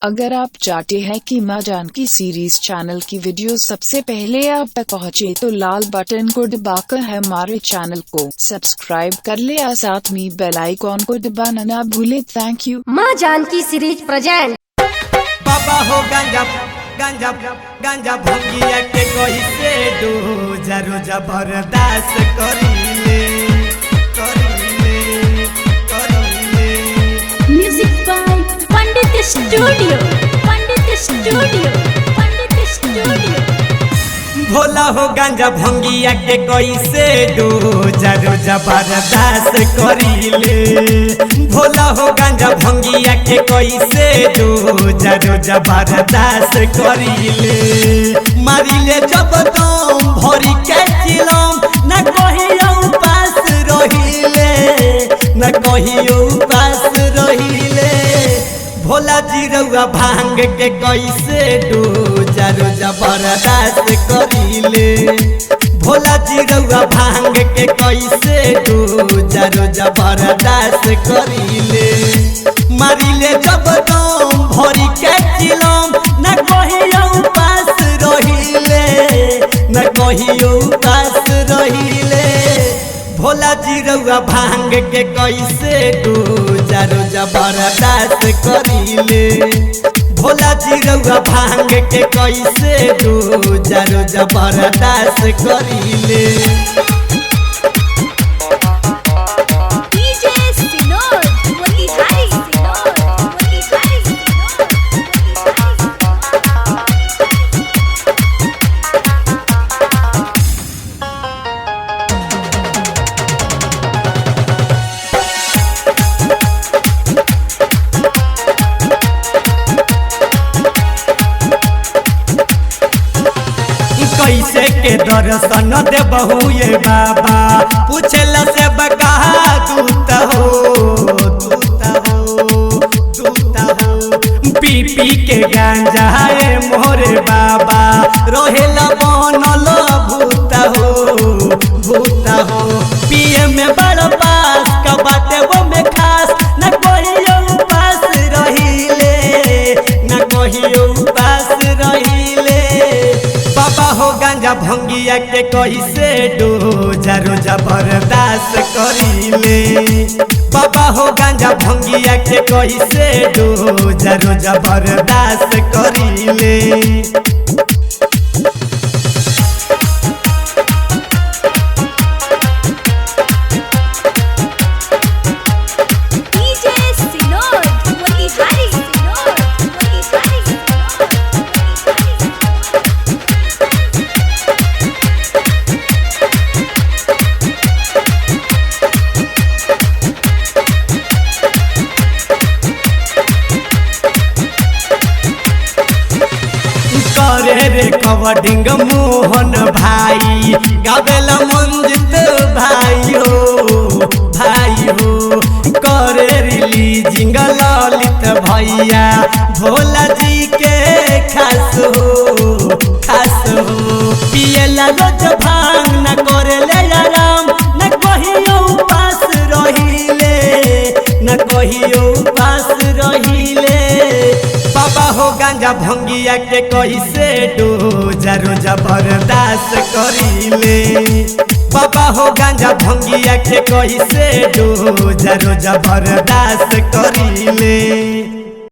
अगर आप चाहते हैं कि माँ जानकी सीरीज चैनल की वीडियो सबसे पहले आप तक पहुँचे तो लाल बटन को दबाकर हमारे चैनल को सब्सक्राइब कर ले और साथ में बेल आइकॉन को दबाना ना भूले। Thank you. माँ जानकी सीरीज प्रेजेंट। बाबा हो गांजा गांजा गांजा भंगिया के कोई से डोजा रोजा बर्दाश्त करीले करीले करीले। Music by Pandit studio Pandit studio Pandit studio. Bhola हो गांजा भंगिया के कोई से डोजा रोजा बर्दाश्त करीले। भोला हो गांजा भंगिया के कोई से डोजा रोजा बर्दाश्त करीले। मारिले जब दम भरी के चिलम न कहियो उपास रहिले न कहियो उपास रहिले। भोला जी रउआ भांग के कैसे डोजा रोजा बर्दाश्त करीले। भोला जी रउआ भांग के कैसे डोजा रोजा बर्दाश्त करीले। मारिले जब दम भरी के चिलम न कहियो उपास रहिले न कहियो उपास रहिले। भोला जी रउआ भांग के कैसे डोजा रोजा बर्दाश्त करीले। भोला जी रउआ भांग के कैसे डोजा रोजा बर्दाश्त करीले। कैसे के दर्शन दे बहु ये बाबा पूछला से बकहा दूत हो दूत हो दूत हो। पी पी के गांजा है मोरे बाबा रोहेला बनल भूत हो भूत हो। पिए में बड़ पास का बाटे वो में खास न कहियो उपास रहिले न कहियो उपास रहिले। बाबा हो गांजा भंगिया के कैसे डोजा रोजा बर्दाश्त करीले। बाबा हो गांजा भंगिया के कैसे डोजा रोजा बर्दाश्त करीले। करे रे कवडिंग मोहन भाई गावेला मंजित भाई हो करे रिलीजिंग ललित भैया भोला जी के खास हो। पियला रोज भांग न करे ले आराम न कहियो उपास रहिले न कहियो उपास रहिले। बाबा हो गांजा भंगिया के कैसे डोजा रोजा बर्दाश्त करीले। बाबा हो गांजा भंगिया के कैसे डोजा रोजा बर्दाश्त करीले।